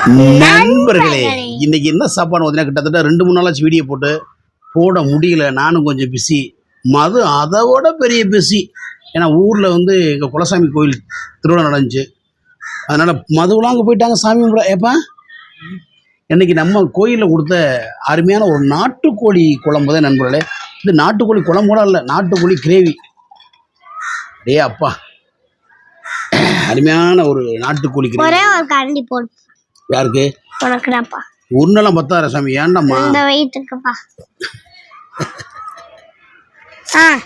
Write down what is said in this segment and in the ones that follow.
நண்பர்களே, இன்னைக்கு என்ன சாப்பாடு பார்த்தீங்கன்னா கிட்டத்தட்ட 2-3 நாளாச்சு வீடியோ போட முடியல. நானும் கொஞ்சம் பிஸி. மது அதை விட பெரிய பிஸி. ஏன்னா ஊரில் எங்கள் குலசாமி கோயில் திருவிழா நடந்துச்சு. அதனால் மதுவெலாம் அங்கே போயிட்டாங்க சாமி கும்பிட. ஏப்பா இன்னைக்கு நம்ம கோயிலில் கொடுத்த அருமையான ஒரு நாட்டுக்கோழி குழம்பு தான் நண்பர்களே. இது நாட்டுக்கோழி குழம்பு கூட இல்லை, நாட்டுக்கோழி கிரேவி. டே அப்பா, அருமையான ஒரு நாட்டுக்கோழி கிரேவி. யாருக்கு? உனக்குடாப்பா. உன்னெல்லாம் பத்தாயிரம் சாமி, ஏண்டாம்மா? இந்த வெயிட்டுக்குப்பா.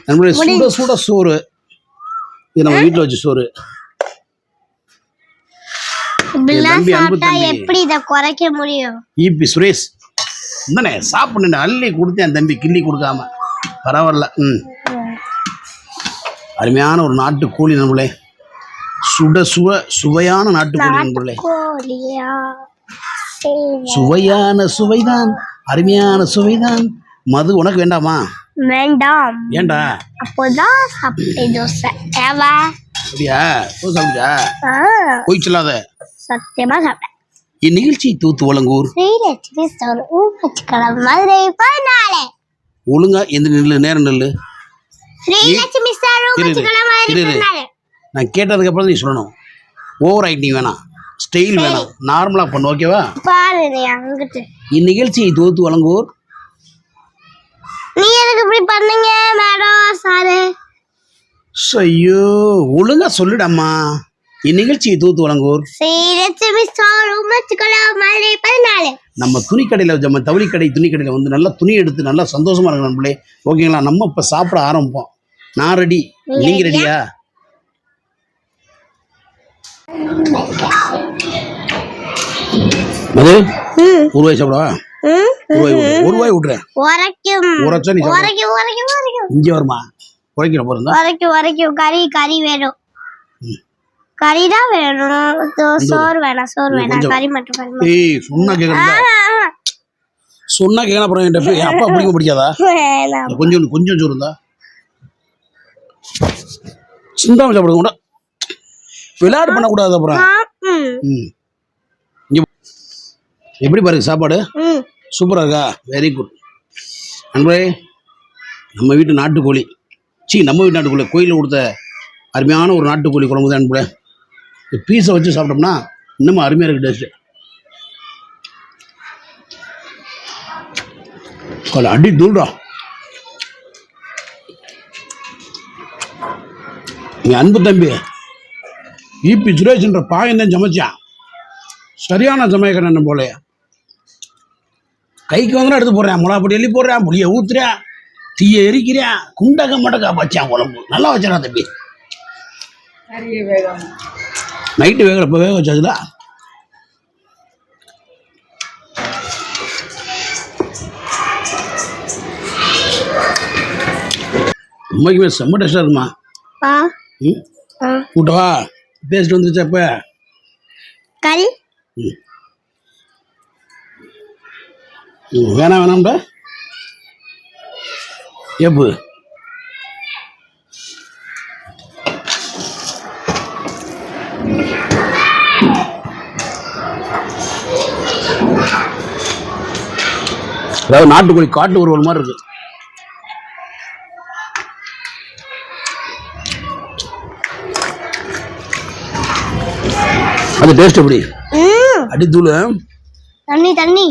நம்மளுடைய சுட சுட சோறு, இது நம்ம வீட்டில் வச்சு சோறு. எப்படி இதை குறைக்க முடியும்? ஈபி சுரேஷ் தானே சாப்பிடு, அள்ளி கொடுத்தேன் தம்பி, கிள்ளி கொடுக்காம. பரவாயில்ல. அருமையான ஒரு நாட்டுக்கோழி நம்மளே, சுட சுவையான நாட்டுக்கோழி நண்பர்களே. சுவையான சுவைதான், அருமையான சுவைதான். மது உனக்கு வேண்டாமா? வேண்டாம். ஏண்டா? அப்போதான் சாப்பிட்டேன் தோசை. அப்படியா? சாப்பிட்டா போய் சொல்லாத. சத்தியமா சாப்பிட்டேன். இந்நிகழ்ச்சியை தூத்து வழங்கூர் ஒழுங்கா எந்த நெல்லு நேரம் நெல்லு. நான் கேட்டதுக்கு அப்புறம் நீ சொல்லணும். ஓவர் ஆக்டிங் வேணாம், ஸ்டைல் வேணாம், நார்மலா பண்ணு. ஓகேவா? இந்நிகழ்ச்சியை தோத்து வழங்குவோர். நீ எனக்கு இப்படி பண்ணீங்க மேடம் சாரு. ஐயோ, ஒழுங்கா சொல்லுடாம்மா. இந்நிகழ்ச்சியை தோத்து வழங்குவோர் நம்ம துணிக்கடையில், நம்ம தவளிக்கடை துணிக்கடையில் நல்லா துணி எடுத்து நல்லா சந்தோஷமா இருக்கு நம்மளே. ஓகேங்களா? நம்ம இப்ப சாப்பிட ஆரம்பிப்போம். நான் ரெடி, நீங்க ரெடியா? அது ஒரு வாய் சாப்பிடவா? ஒரு வாய் விட்டுறேன். உரைச்சா நீ இங்க வருமா? உரைக்கிற போறா? கறி வேணும். கறி தான் வேணும். சோறு வேணாம், கறி மட்டும். ஏய், சொன்னா கேட்கணும். அப்புறம் என் அப்பா பிடிக்க பிடிக்காதா? கொஞ்சம் சோறு இருந்தா சிந்தாம சாப்பிடுங்க கூட. விளையாடு பண்ணக்கூடாது. அப்புறம் எப்படி பாருங்க சாப்பாடு சூப்பராக இருக்கா? வெரி குட் நண்பரே. நம்ம வீட்டு நாட்டுக்கோழி, நம்ம வீட்டு நாட்டுக்கோழி கோயிலில் கொடுத்த அருமையான ஒரு நாட்டுக்கோழி குழம்பு தான் நண்பரே. பீஸை வச்சு சாப்பிட்டோம்னா இன்னமும் அருமையாக இருக்குது டேஸ்ட்டு. அடி தூள்றா. என் அன்பு தம்பி ஈபி சுரேஷ்ன்ற பாயன் தான் சமைச்சான். சரியான சமயக்கண்ணன் போல. கைக்கு வந்தா எடுத்து போடுறேன், மிளகாப்பொடி எள்ளி போடுறேன், புளியை ஊத்துறேன், தீயை எரிக்கிறேன், குண்டக மடக்கா வச்சான் குழம்பு. நல்லா வச்சானா தம்பி? நைட்டு வேகல, இப்போ வேக வச்சாச்சுல. உண்மைக்குமே செம்ம டேஸ்டாக இருக்குமா? கூட்டவா? டேஸ்ட் வந்துருச்சா இப்போ? கறி வேணாம்டா. ஏப்பு அதாவது நாட்டுக்கோழி காட்டு ஒரு மாதிரி இருக்கு. அது டேஸ்ட் எப்படி? அடித்தூள் தண்ணி.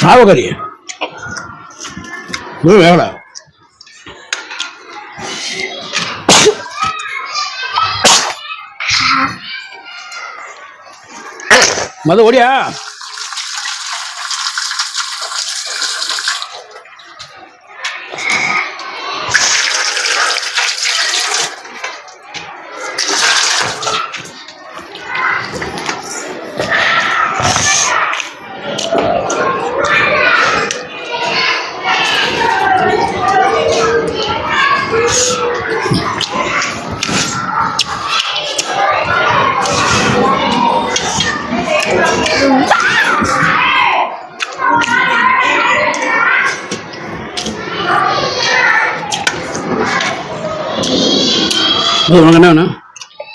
சாவகரி வேலை. மது ஓடியா? உனக்கு என்ன வேணும்?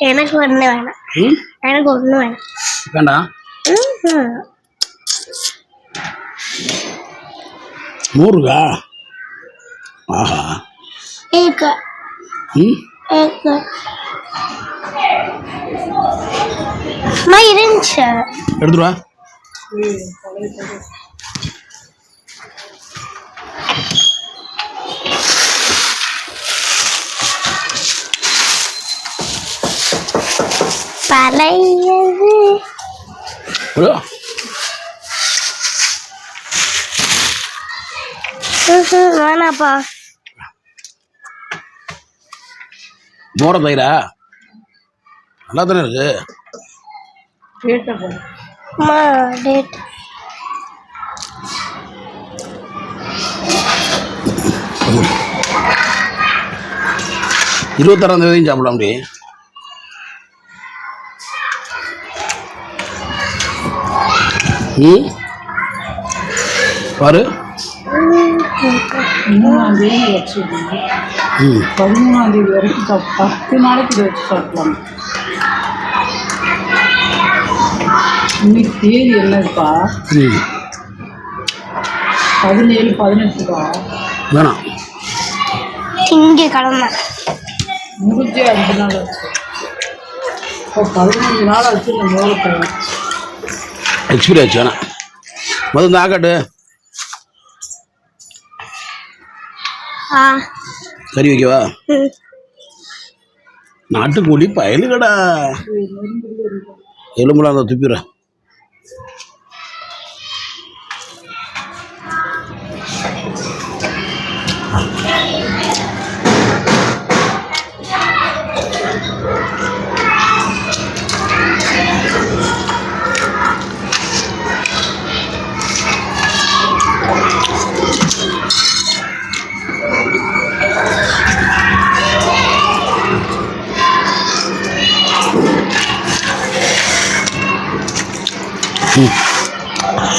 எனக்கு ஒண்ணு வேணாம். ம் எனக்கு ஒண்ணு வேணாம். வேண்டாம். ம்ஹும். நூறுக்கா? ஆஹா. ஏக்க ம் ஏக்க அம்மா இருந்துச்சு. எடுத்துட்டு வா. பழையது ஒரு வேணாப்பா. மோர தயிரா நல்லா தானே இருக்கு. அம்மா டேட் 26ஆம் தேதியும் சாப்பிடலாம். அப்படி ம் பாரு. 3ஆம் தேதி வச்சுருக்கீங்க. 13ஆம் தேதி வரைக்கும் 10 நாளைக்கு இதை வச்சு சாப்பிடலாம். இன்னைக்கு தேதி என்னதுப்பா? 17, 18 வேணாம். திங்க கிழமை முடிஞ்சு 5 நாள் ஆச்சு. இப்போ 15 நாள் ஆச்சு. இந்த மோளத்தை எக்ஸ்பீரி ஆச்சு. வேணாம். முதல் இந்த ஆக்காட்டு கறி வைக்கவா? நாட்டுக்கோழி பயலுகடா. எலும்புலாம் அந்த துப்பிடுறேன்.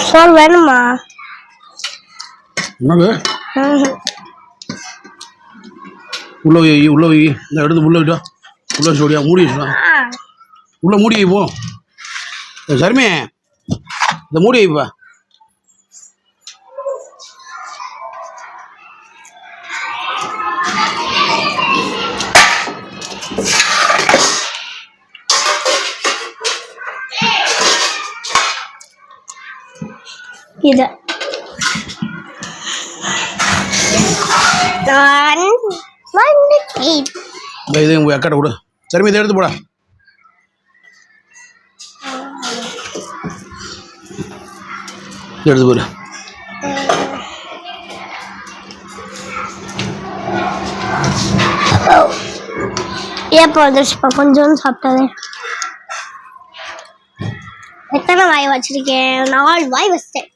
சோறு வேணுமா? என்னது உள்ள வை உள்ள வை. இந்த எடுத்து உள்ள விட்டா உள்ள வச்சு மூடி வச்சுடா. உள்ள மூடி வை போ. சரிமே இந்த மூடி வைப்பா. இது நான் வந்துட்டேன். இதை உங்கள் அக்காட்ட விடு. சரிமே இதை எடுத்து போடா. எடுத்து போடு. எப்போ வந்துருச்சுப்பா? கொஞ்சோன்னு சாப்பிட்டது. எத்தனை வாய் வச்சிருக்கேன்? 4 வாய் வச்சிட்டேன்.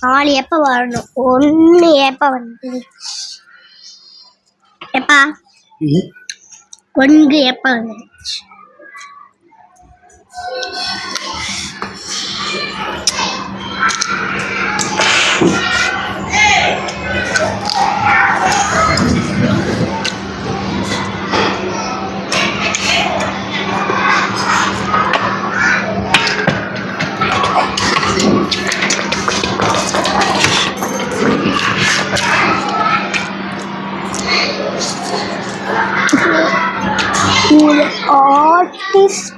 4 எப்போ வரணும்? 1 எப்போ வந்து எப்பா 1 எப்போ வந்துருச்சு? ஒரு ஆர்டிஸ்ட்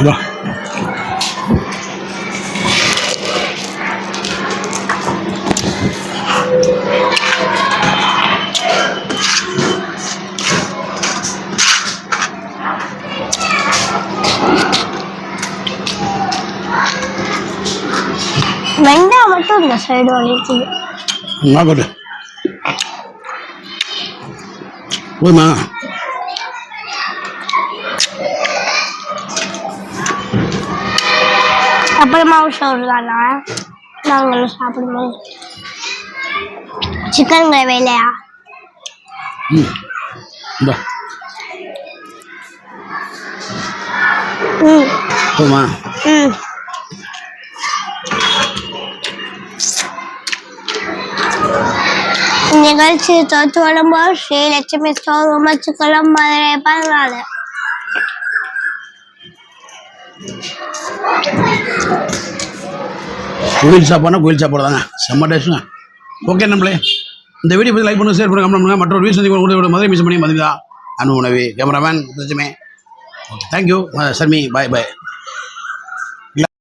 வா. வெங்காயம் மட்டும் இந்த சைடு வலிக்குது. ஆகட்டு போதுமா? அப்புறமா சோறு தானா நாங்களும் சாப்பிடும்போது? சிக்கன் கிரேவி இல்லையா? இந்தா போதுமா? நிகழ்ச்சி தொத்து வரும்போது ஸ்ரீ லட்சுமி ஸ்டோர் உமச்சுக்குளம் மதுரை 14. கோயில் சாப்பாடு தாங்க, செம்ம டேஸ்ட்டுங்க. ஓகே நம்மளே, இந்த வீடியோ பற்றி லைக் பண்ணுங்க, ஷேர் பண்ணுங்க, கமெண்ட் பண்ணுங்க. மற்றொரு வீடியோ சந்திக்கும் மதுரை மிஸ் பண்ணி மதிதா அன்பு உணவு கேமராமேன் பிரச்சமே. ஓகே, தேங்க்யூ சர்மி, பாய் பாய்.